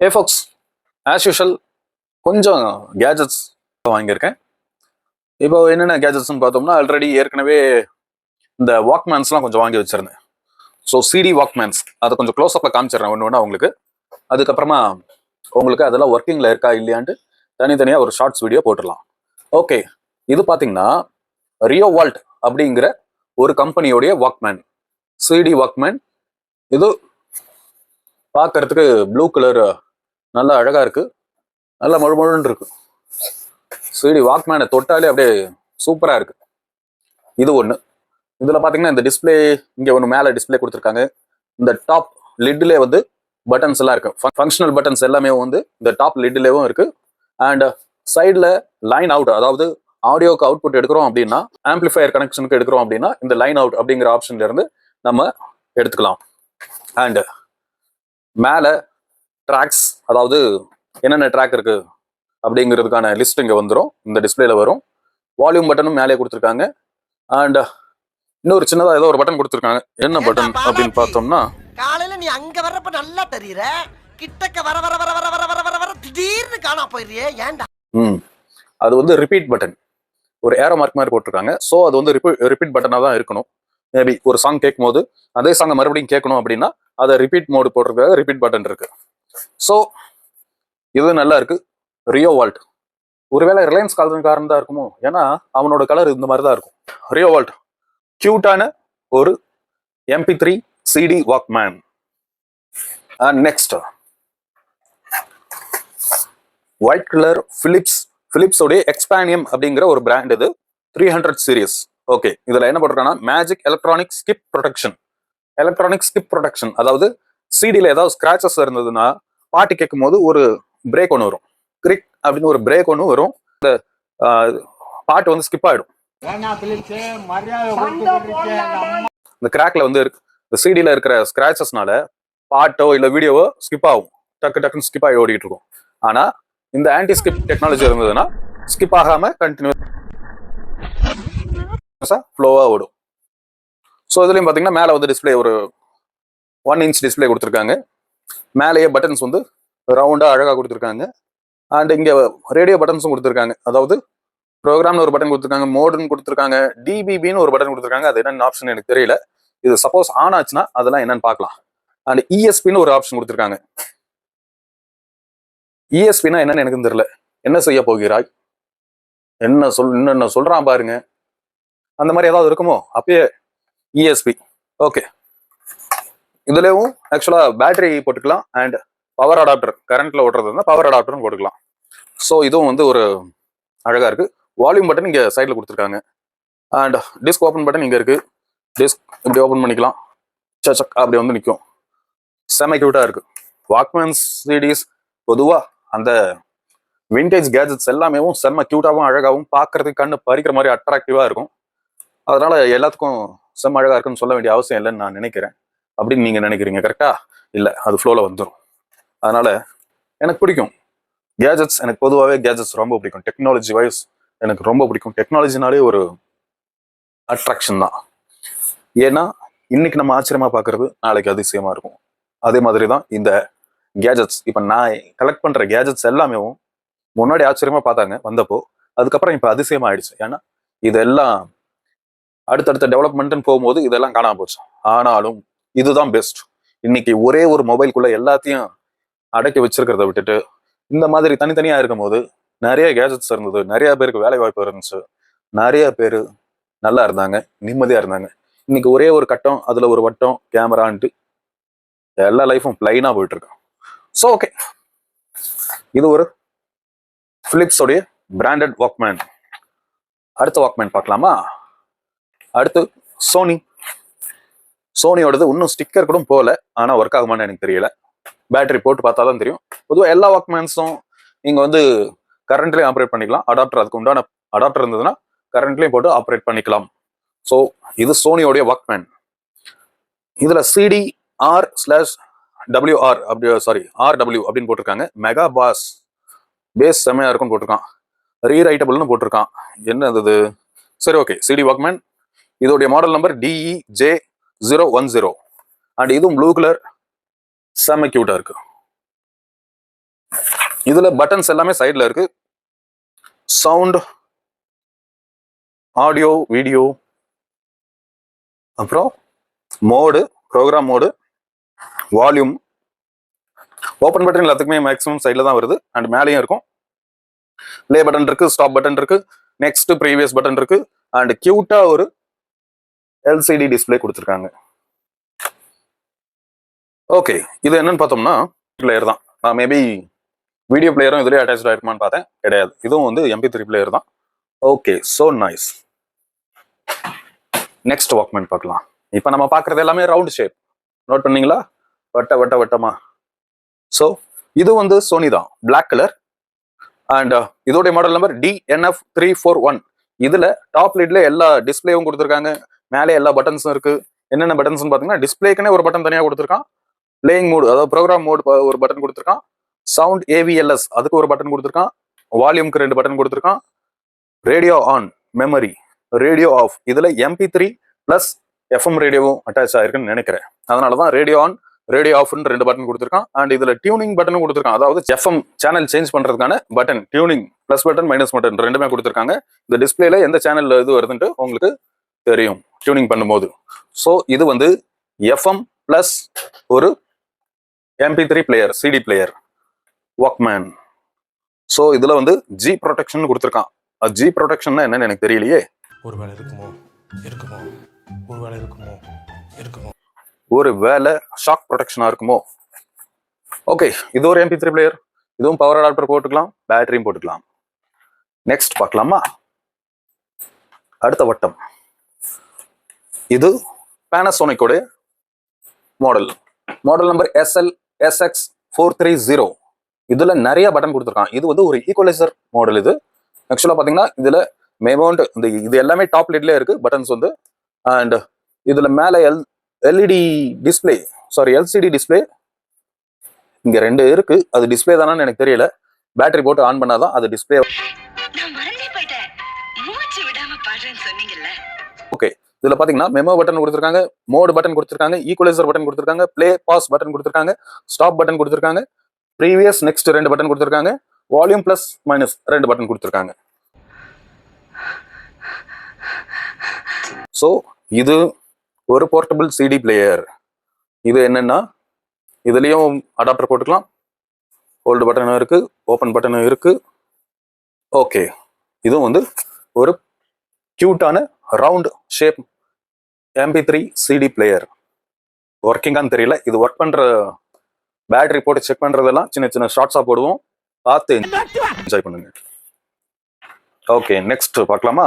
ஏ Fox as usual கொஞ்சம் gadgets வாங்கியிருக்கேன். இப்போ என்னென்ன கேஜெட்ஸ்னு பார்த்தோம்னா ஆல்ரெடி ஏற்கனவே இந்த வாக்மேன்ஸ்லாம் கொஞ்சம் வாங்கி வச்சிருந்தேன். ஸோ சிடி வாக்மேன்ஸ் அதை கொஞ்சம் க்ளோஸ்அப்பில் காமிச்சிடுறேன் ஒன்று ஒன்றா உங்களுக்கு. அதுக்கப்புறமா உங்களுக்கு அதெல்லாம் ஒர்க்கிங்கில் இருக்கா இல்லையான்ட்டு தனித்தனியாக ஒரு ஷார்ட்ஸ் வீடியோ போட்டுடலாம். ஓகே, இது பார்த்தீங்கன்னா ரியோ வால்ட் அப்படிங்கிற ஒரு கம்பெனியோடைய வாக்மேன், சிடி வாக்மேன். இது பார்க்கறதுக்கு ப்ளூ கலர் நல்லா அழகா இருக்கு, நல்லா மழுமழுன்னு இருக்கு. சிடி வாக்மேனை தொட்டாலே அப்படியே சூப்பரா இருக்கு. இது ஒன்று. இதுல பாத்தீங்கன்னா இந்த டிஸ்பிளே இங்க ஒன்று மேலே டிஸ்பிளே கொடுத்துருக்காங்க. இந்த டாப் லிட்ல வந்து பட்டன்ஸ் எல்லாம் இருக்கு, ஃபங்க்ஷனல் பட்டன்ஸ் எல்லாமே வந்து இந்த டாப் லிட்லேயும் இருக்கு. அண்ட் சைடில் லைன் அவுட், அதாவது ஆடியோக்கு அவுட்புட் எடுக்கிறோம் அப்படின்னா, ஆம்பிளிஃபயர் கனெக்ஷனுக்கு எடுக்கிறோம் அப்படின்னா இந்த லைன் அவுட் அப்படிங்கிற ஆப்ஷன்ல இருந்து நம்ம எடுத்துக்கலாம். அண்ட் மேலே ட்ராக்ஸ், அதாவது என்னென்ன ட்ராக் இருக்கு அப்படிங்கிறதுக்கான லிஸ்ட் இங்கே வந்துடும், இந்த டிஸ்பிளேல வரும். வால்யூம் பட்டனும் மேலே கொடுத்துருக்காங்க. அண்ட் இன்னொரு சின்னதாக ஏதோ ஒரு பட்டன் கொடுத்துருக்காங்க. என்ன பட்டன் அப்படின்னு பார்த்தோம்னா, காலையில நீ அங்க வர்றப்ப நல்லா தெரியற, கிட்டக்க வர வர வர வர வர வர வர வர திடீர்னு காணா போயிடுறியே, ஏன்டா? அது வந்து ரிப்பீட் பட்டன், ஒரு ஏரோ மார்க் மாதிரி போட்டிருக்காங்க. ஸோ அது வந்து ரிப்பீட் பட்டனாக தான் இருக்கணும். மேபி ஒரு சாங் கேட்கும் போது அதே சாங்கை மறுபடியும் கேட்கணும் அப்படின்னா அதை ரிப்பீட் மோடு போட்டிருக்காங்க, ரிப்பீட் பட்டன் இருக்கு. ஸோ இது நல்லா இருக்கு. ரியோ வால்ட், ஒருவேளை ரிலையன்ஸ் காரணம் தான் இருக்குமோ, ஏன்னா அவனோட கலர் இந்த மாதிரி தான் இருக்கும். ரியோ வால்ட் கியூட்டான ஒரு MP3 CD walkman. Next white colour பிலிப்ஸோடைய எக்ஸ்பானியம் அப்படிங்கிற ஒரு பிராண்ட். இது 300 சீரிஸ். ஓகே, இதுல என்ன போட்டிருக்காங்கன்னா மேஜிக் எலக்ட்ரானிக் ஸ்கிப் ப்ரொடெக்ஷன். அதாவது சிடியில் ஏதாவது ஸ்கிராச்சஸ் இருந்ததுன்னா பாட்டு கேட்கும் போது ஒரு பிரேக் ஒன்று வரும், கிரிக் அப்படின்னு ஒரு பிரேக் ஒன்று வரும். இந்த பாட்டு வந்து ஸ்கிப் ஆயிடும். இந்த கிராக்ல வந்து இந்த சிடியில் இருக்கிற ஸ்கிராச்சஸ்னால பாட்டோ இல்லை வீடியோவோ ஸ்கிப் ஆகும், டக்குன்னு ஸ்கிப் ஆகி ஓடிட்டு இருக்கும். ஆனா இந்த ஆன்டி ஸ்கிப் டெக்னாலஜி இருந்ததுன்னா ஸ்கிப் ஆகாம கண்டினியூஸா ஃப்ளோவா ஓடும். ஸோ இதுலயும் பாத்தீங்கன்னா மேலே வந்து டிஸ்பிளே ஒரு 1 inch டிஸ்பிளே கொடுத்துருக்காங்க. மேலேயே பட்டன்ஸ் வந்து ரவுண்டா அழகா கொடுத்துருக்காங்க. அண்ட் இங்க ரேடியோ பட்டன்ஸும் கொடுத்துருக்காங்க. அதாவது ப்ரோக்ராம்னு ஒரு பட்டன் கொடுத்துருக்காங்க, மோடுன்னு கொடுத்துருக்காங்க, டிபிபின்னு ஒரு பட்டன் கொடுத்துருக்காங்க. அது என்னென்ன ஆப்ஷன் எனக்கு தெரியல. இது சப்போஸ் ஆன் ஆச்சுன்னா அதெல்லாம் என்னன்னு பார்க்கலாம். அண்ட் இஎஸ்பின்னு ஒரு ஆப்ஷன் கொடுத்துருக்காங்க. இஎஸ்பின்னா என்னன்னு எனக்கு தெரியல. என்ன செய்ய போகிறாய், என்ன சொல்றான் பாருங்க, அந்த மாதிரி ஏதாவது இருக்குமோ அப்பயே இஎஸ்பி. ஓகே, இதுலயும் ஆக்சுவலா பேட்டரி போட்டுக்கலாம் அண்ட் பவர் அடாப்டர், கரண்ட்ல ஓட்டுறது இருந்தால் பவர் அடாப்டரும் போட்டுக்கலாம். ஸோ இதுவும் வந்து ஒரு அழகா இருக்கு. வால்யூம் பட்டன் இங்க சைட்ல கொடுத்துருக்காங்க. அண்ட் டிஸ்க் ஓப்பன் பட்டன் இங்க இருக்கு. டிஸ்க் இப்படி ஓப்பன் பண்ணிக்கலாம், சக் அப்படி வந்து நிற்கும். செம கியூட்டா இருக்கு. வாக்மேன் சிடிஸ் பொதுவா அந்த விண்டேஜ் கேஜெட்ஸ் எல்லாமே செம்ம கியூட்டாவும் அழகாவும் பார்க்கறதுக்கு கண்ணு பறிக்கிற மாதிரி அட்ராக்டிவா இருக்கும். அதனால எல்லாத்துக்கும் செம்ம அழகா இருக்குன்னு சொல்ல வேண்டிய அவசியம் இல்லைன்னு நான் நினைக்கிறேன். அப்படின்னு நீங்க நினைக்கிறீங்க, கரெக்டா? இல்லை, அது ஃப்ளோல வந்துடும். அதனால எனக்கு பிடிக்கும் கேஜெட்ஸ். எனக்கு பொதுவாகவே கேஜெட்ஸ் ரொம்ப பிடிக்கும். டெக்னாலஜி வைஸ் எனக்கு ரொம்ப பிடிக்கும். டெக்னாலஜினாலே ஒரு அட்ராக்ஷன் தான். ஏன்னா இன்னைக்கு நம்ம ஆச்சரியமா பார்க்கறது நாளைக்கு அதிசயமா இருக்கும். அதே மாதிரி தான் இந்த கேஜெட்ஸ். இப்போ நான் கலெக்ட் பண்ற கேஜெட்ஸ் எல்லாமே முன்னாடி ஆச்சரியமா பார்த்தாங்க வந்தப்போ, அதுக்கப்புறம் இப்போ அதிசயமா ஆயிடுச்சு. ஏன்னா இதெல்லாம் அடுத்தடுத்த டெவலப்மெண்ட்னு போகும்போது இதெல்லாம் காணாம போச்சு. ஆனாலும் இதுதான் பெஸ்ட். இன்னைக்கு ஒரே ஒரு மொபைலுக்குள்ள எல்லாத்தையும் அடக்கி வச்சிருக்கிறத விட்டுட்டு இந்த மாதிரி தனித்தனியா இருக்கும் போது நிறைய கேஜெட்ஸ் இருந்தது, நிறைய பேருக்கு வேலை வாய்ப்பு இருந்துச்சு, நிறைய பேர் நல்லா இருந்தாங்க, நிம்மதியா இருந்தாங்க. இன்னைக்கு ஒரே ஒரு கட்டம், அதுல ஒரு வட்டம், கேமரான்ட்டு எல்லா லைஃபும் பிளைனா போயிட்டு இருக்கு. ஸோ ஓகே, இது ஒரு பிலிப்ஸோடைய பிராண்டட் வாக்மேன். அடுத்த வாக்மேன் பார்க்கலாமா? அடுத்து சோனியோடது இன்னும் ஸ்டிக்கர் கூட போகல, ஆனா ஒர்க் ஆகுமான்னு எனக்கு தெரியல. பேட்டரி போட்டு பார்த்தா தான் தெரியும். பொதுவாக எல்லா வாக்மேன்ஸும் நீங்க வந்து கரண்ட்லேயும் ஆப்ரேட் பண்ணிக்கலாம். அடாப்டர், அதுக்கு உண்டான அடாப்டர் இருந்ததுன்னா கரண்ட்லேயும் போட்டு ஆப்ரேட் பண்ணிக்கலாம். ஸோ இது சோனியோடைய வாக்மேன். இதுல CDR/WR அப்படி RW அப்படின்னு போட்டிருக்காங்க. மெகா பேஸ் செமையா இருக்குன்னு போட்டிருக்கான். ரீரைட்டபிள்னு போட்டிருக்கான். என்ன அது? சரி, ஓகே. சிடி வாக்மேன், இதோடைய மாடல் நம்பர் DEJ010. அண்ட் இதுவும் ப்ளூ கலர், செம கியூட்டா இருக்கு. இதுல பட்டன்ஸ் எல்லாமே சைட்ல இருக்கு. சவுண்ட், ஆடியோ, வீடியோ, அப்புறம் mode, program mode, volume. Open button எல்லாத்துக்குமே மேக்ஸிமம் சைடில் தான் வருது. அண்ட் மேலேயும் இருக்கும். ப்ளே பட்டன் இருக்கு, ஸ்டாப் பட்டன் இருக்கு, நெக்ஸ்ட் ப்ரீவியஸ் பட்டன் இருக்கு. அண்ட் கியூட்டா ஒரு எல்சிடி டிஸ்பிளே கொடுத்துருக்காங்க. ஓகே, இது என்னன்னு பார்த்தோம்னா பிளேயர் தான். நான் மேபி வீடியோ பிளேயரும் இதுலேயே அட்டாச் ஆயிருக்குமான்னு பார்த்தேன், கிடையாது. இதுவும் வந்து MP3 பிளேயர் தான். Okay, so nice. Next Walkman பார்க்கலாம். இப்போ நம்ம பார்க்குறது எல்லாமே ரவுண்ட் ஷேப். நோட் பண்ணீங்களா? வட்டமா. ஸோ இது வந்து சோனி தான், பிளாக் கலர். அண்ட் இதோடைய மாடல் நம்பர் DNF341. இதுல டாப் லிட்ல எல்லா டிஸ்பிளேவும் கொடுத்துருக்காங்க. மேலே எல்லா பட்டன்ஸும் இருக்கு. என்னென்ன பட்டன்ஸ் பார்த்தீங்கன்னா, டிஸ்பிளேக்குன்னே ஒரு பட்டன் தனியாக கொடுத்துருக்கான். பிளேயிங் மோடு, அதாவது ப்ரோக்ராம் மோடு ஒரு பட்டன் கொடுத்துருக்கான். சவுண்ட் AVLS அதுக்கு ஒரு பட்டன் கொடுத்துருக்கான். வால்யூம்க்கு 2 பட்டன் கொடுத்துருக்கான். Radio on, memory, radio off. இதுல MP3 பிளஸ் FM ரேடியோவும் அட்டாச் ஆயிருக்குன்னு நினைக்கிறேன். அதனாலதான் ரேடியோ ஆன், ரேடியோ ஆஃப்னு 2 பட்டன் கொடுத்துருக்கான். அண்ட் இதுல டியூனிங் பட்டனும் கொடுத்துருக்கான். அதாவது FM சேனல் சேஞ்ச் பண்றதுக்கான button, tuning plus button minus button ரெண்டுமே கொடுத்துருக்காங்க. இந்த டிஸ்பிளேல எந்த சேனல்ல இது வருதுன்ட்டு உங்களுக்கு தெரியும் டியூனிங் பண்ணும்போது. ஸோ இது வந்து FM பிளஸ் ஒரு MP3 player, CD player, Walkman. So இதுல வந்து G ப்ரொடெக்ஷன் கொடுத்துருக்கான். G ப்ரொடெக்ஷன் என்னன்னு எனக்கு தெரியலையே. ஒருவேளை இருக்குமோ, ஒருவேளை இருக்குமோ. ஒரு வேலை ஷாக் ப்ரொடெக்ஷனா இருக்குமோ. ஓகே, இது ஒரு MP3 பிளேயர். இதுவும் பவர் அடாப்டர் போட்டுக்கலாம், பேட்டரியும் போட்டுக்கலாம். நெக்ஸ்ட் பார்க்கலாமா? அடுத்த வட்டம். இது பேனாசோனிக்கோட மாடல் நம்பர் SL-SX430. இதுல நிறைய பட்டன் கொடுத்துருக்கான். இது வந்து ஒரு ஈக்குவலைசர் மாடல். இது ஆக்சுவலா பாத்தீங்கன்னா இதுல மேமௌண்ட் இது எல்லாமே டாப் லிட்ல இருக்கு பட்டன்ஸ் வந்து. அண்ட் இதுல மேல LED டிஸ்பிளே, LCD டிஸ்பிளே இங்க 2 இருக்கு. அது டிஸ்பிளே தானான்னு எனக்கு தெரியல. பேட்டரி போட்டு ஆன் பண்ணாதான் அது டிஸ்பிளே. ஓகே, இதுல பாத்தீங்கன்னா மெமோ பட்டன் கொடுத்துருக்காங்க, மோடு பட்டன் கொடுத்துருக்காங்க, ஈக்குவலைசர் பட்டன் கொடுத்துருக்காங்க, பிளே பாஸ் பட்டன் கொடுத்துருக்காங்க, ஸ்டாப் பட்டன் கொடுத்துருக்காங்க, ப்ரீவியஸ் நெக்ஸ்ட் 2 பட்டன் கொடுத்துருக்காங்க, வால்யூம் பிளஸ் மைனஸ் 2 பட்டன் கொடுத்துருக்காங்க. ஸோ இது ஒரு போர்ட்டபிள் CD பிளேயர். இது என்னன்னா இதுலயும் அடாப்டர் போட்டுக்கலாம். ஹோல்டு பட்டனும் இருக்கு, ஓப்பன் பட்டனும் இருக்கு. ஓகே, இதுவும் வந்து ஒரு கியூட்டான round shape MP3 CD player. ஒர்க்கிங்கான்னு தெரியல. இது ஒர்க் பண்ற பேட்டரி போட்டு செக் பண்றதெல்லாம் சின்ன சின்ன ஷார்ட்ஸா போடுவோம், பார்த்து என்ஜாய் பண்ணுங்க. ஓகே, நெக்ஸ்ட் பார்க்கலாமா?